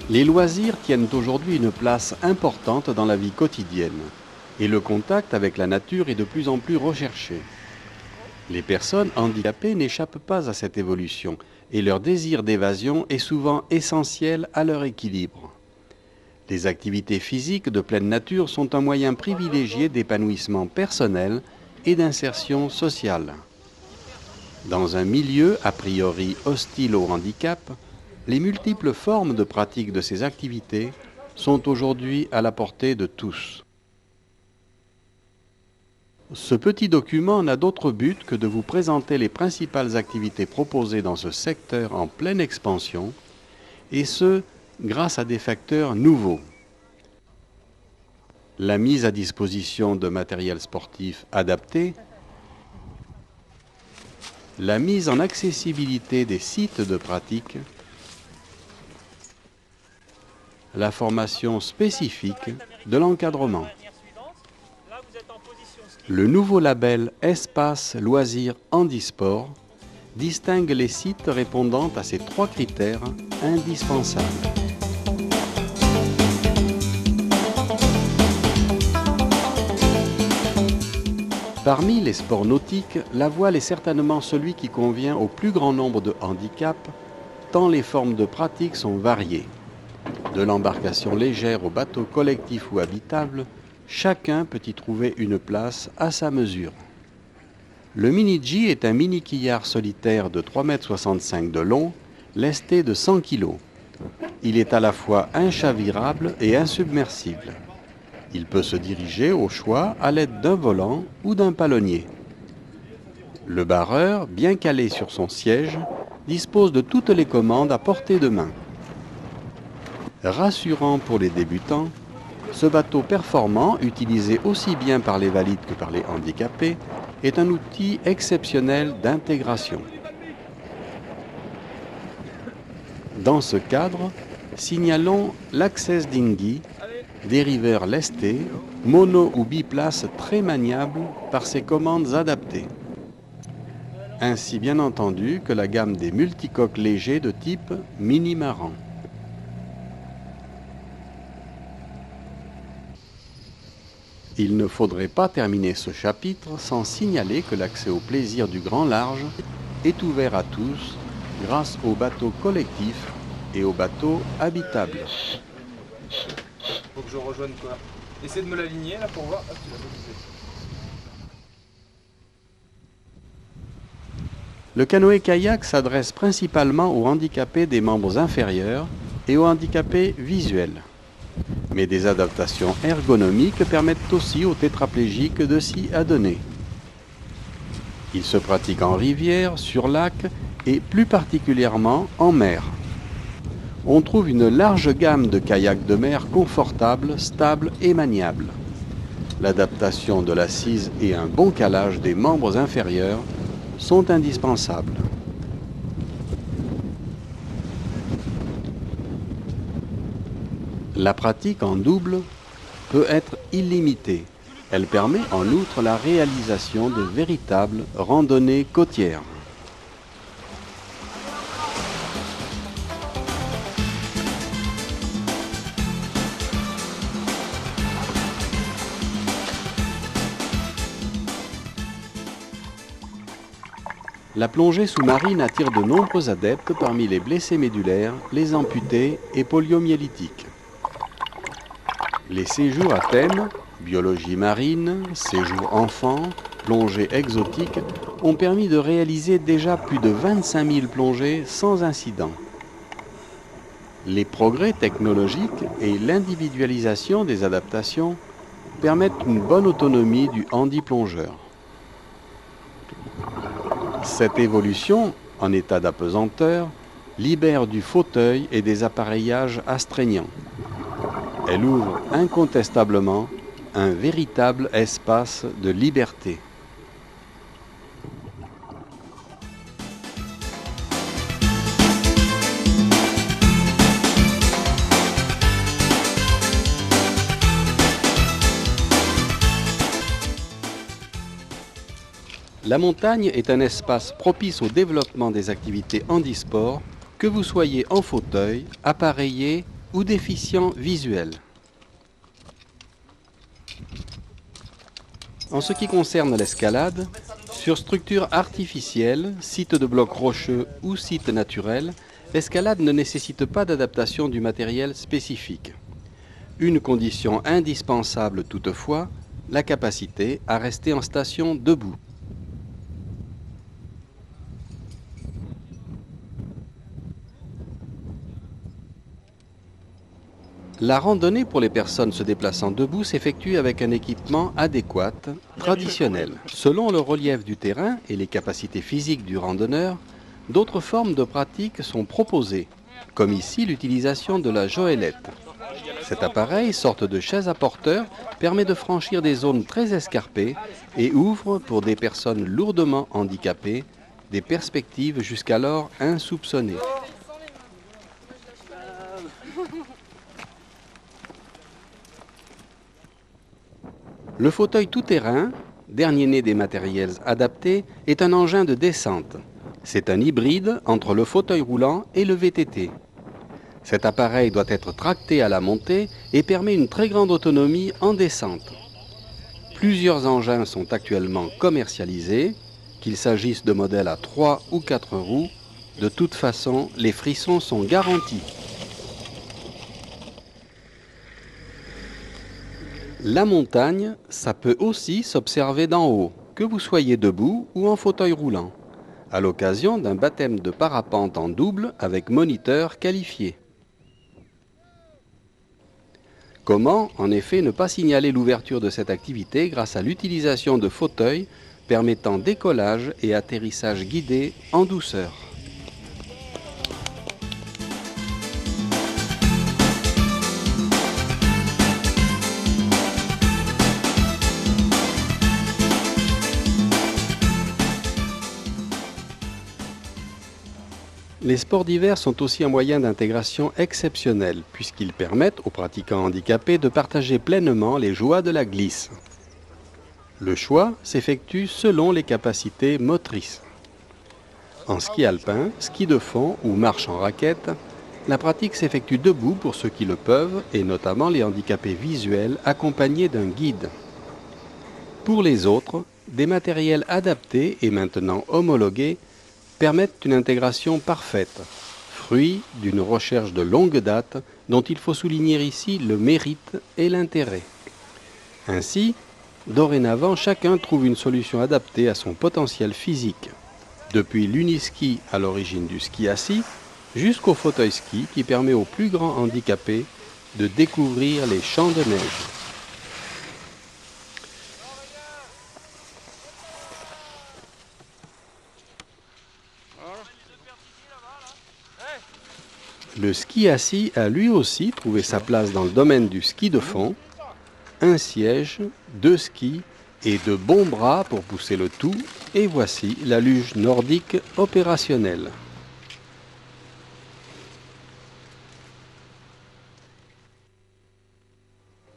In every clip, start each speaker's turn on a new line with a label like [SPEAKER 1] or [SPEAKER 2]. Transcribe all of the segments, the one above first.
[SPEAKER 1] Les loisirs tiennent aujourd'hui une place importante dans la vie quotidienne et le contact avec la nature est de plus en plus recherché. Les personnes handicapées n'échappent pas à cette évolution et leur désir d'évasion est souvent essentiel à leur équilibre. Les activités physiques de pleine nature sont un moyen privilégié d'épanouissement personnel et d'insertion sociale. Dans un milieu a priori hostile au handicap, les multiples formes de pratique de ces activités sont aujourd'hui à la portée de tous. Ce petit document n'a d'autre but que de vous présenter les principales activités proposées dans ce secteur en pleine expansion, et ce, grâce à des facteurs nouveaux. La mise à disposition de matériel sportif adapté, la mise en accessibilité des sites de pratique, la formation spécifique de l'encadrement. Le nouveau label Espace Loisirs Handisport distingue les sites répondant à ces trois critères indispensables. Parmi les sports nautiques, la voile est certainement celui qui convient au plus grand nombre de handicaps, tant les formes de pratique sont variées. De l'embarcation légère au bateau collectif ou habitable, chacun peut y trouver une place à sa mesure. Le mini-G est un mini-quillard solitaire de 3,65 m de long, lesté de 100 kg. Il est à la fois inchavirable et insubmersible. Il peut se diriger au choix à l'aide d'un volant ou d'un palonnier. Le barreur, bien calé sur son siège, dispose de toutes les commandes à portée de main. Rassurant pour les débutants, ce bateau performant, utilisé aussi bien par les valides que par les handicapés, est un outil exceptionnel d'intégration. Dans ce cadre, signalons l'Access Dinghy, dériveur lesté, mono ou biplace très maniable par ses commandes adaptées. Ainsi bien entendu que la gamme des multicoques légers de type mini-maran. Il ne faudrait pas terminer ce chapitre sans signaler que l'accès au plaisir du grand large est ouvert à tous grâce aux bateaux collectifs et aux bateaux habitables.
[SPEAKER 2] Faut que je rejoigne quoi? Essaie de me l'aligner là pour voir. Ah, tu l'as bougé.
[SPEAKER 1] Le canoë-kayak s'adresse principalement aux handicapés des membres inférieurs et aux handicapés visuels. Mais des adaptations ergonomiques permettent aussi aux tétraplégiques de s'y adonner. Il se pratique en rivière, sur lac et plus particulièrement en mer. On trouve une large gamme de kayaks de mer confortables, stables et maniables. L'adaptation de l'assise et un bon calage des membres inférieurs sont indispensables. La pratique en double peut être illimitée. Elle permet en outre la réalisation de véritables randonnées côtières. La plongée sous-marine attire de nombreux adeptes parmi les blessés médulaires, les amputés et poliomyélytiques. Les séjours à thème, biologie marine, séjours enfants, plongée exotique, ont permis de réaliser déjà plus de 25 000 plongées sans incident. Les progrès technologiques et l'individualisation des adaptations permettent une bonne autonomie du handi-plongeur. Cette évolution, en état d'apesanteur, libère du fauteuil et des appareillages astreignants. Elle ouvre incontestablement un véritable espace de liberté. La montagne est un espace propice au développement des activités handisport, que vous soyez en fauteuil, appareillé ou déficients visuels. En ce qui concerne l'escalade, sur structure artificielle, site de blocs rocheux ou site naturel, l'escalade ne nécessite pas d'adaptation du matériel spécifique. Une condition indispensable toutefois, la capacité à rester en station debout. La randonnée pour les personnes se déplaçant debout s'effectue avec un équipement adéquat, traditionnel. Selon le relief du terrain et les capacités physiques du randonneur, d'autres formes de pratique sont proposées, comme ici l'utilisation de la joëlette. Cet appareil, sorte de chaise à porteur, permet de franchir des zones très escarpées et ouvre, pour des personnes lourdement handicapées, des perspectives jusqu'alors insoupçonnées. Le fauteuil tout-terrain, dernier né des matériels adaptés, est un engin de descente. C'est un hybride entre le fauteuil roulant et le VTT. Cet appareil doit être tracté à la montée et permet une très grande autonomie en descente. Plusieurs engins sont actuellement commercialisés, qu'il s'agisse de modèles à 3 ou 4 roues. De toute façon, les frissons sont garantis. La montagne, ça peut aussi s'observer d'en haut, que vous soyez debout ou en fauteuil roulant, à l'occasion d'un baptême de parapente en double avec moniteur qualifié. Comment, en effet, ne pas signaler l'ouverture de cette activité grâce à l'utilisation de fauteuils permettant décollage et atterrissage guidé en douceur? Les sports d'hiver sont aussi un moyen d'intégration exceptionnel, puisqu'ils permettent aux pratiquants handicapés de partager pleinement les joies de la glisse. Le choix s'effectue selon les capacités motrices. En ski alpin, ski de fond ou marche en raquette, la pratique s'effectue debout pour ceux qui le peuvent, et notamment les handicapés visuels accompagnés d'un guide. Pour les autres, des matériels adaptés et maintenant homologués permettent une intégration parfaite, fruit d'une recherche de longue date dont il faut souligner ici le mérite et l'intérêt. Ainsi, dorénavant, chacun trouve une solution adaptée à son potentiel physique, depuis l'uniski à l'origine du ski assis, jusqu'au fauteuil ski qui permet aux plus grands handicapés de découvrir les champs de neige. Le ski assis a lui aussi trouvé sa place dans le domaine du ski de fond. Un siège, 2 skis et de bons bras pour pousser le tout. Et voici la luge nordique opérationnelle.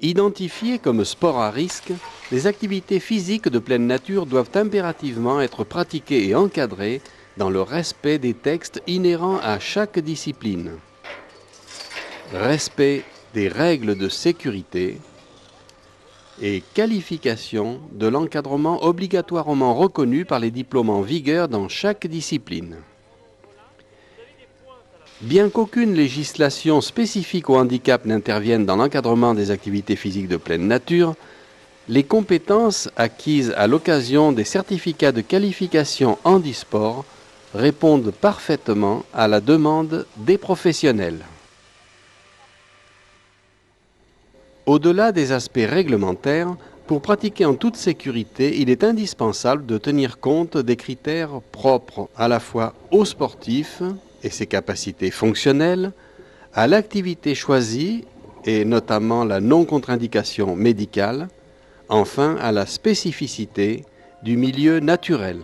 [SPEAKER 1] Identifiées comme sport à risque, les activités physiques de pleine nature doivent impérativement être pratiquées et encadrées dans le respect des textes inhérents à chaque discipline. Respect des règles de sécurité et qualification de l'encadrement obligatoirement reconnu par les diplômes en vigueur dans chaque discipline. Bien qu'aucune législation spécifique au handicap n'intervienne dans l'encadrement des activités physiques de pleine nature, les compétences acquises à l'occasion des certificats de qualification handisport répondent parfaitement à la demande des professionnels. Au-delà des aspects réglementaires, pour pratiquer en toute sécurité, il est indispensable de tenir compte des critères propres à la fois au sportif et ses capacités fonctionnelles, à l'activité choisie et notamment la non-contre-indication médicale, enfin à la spécificité du milieu naturel.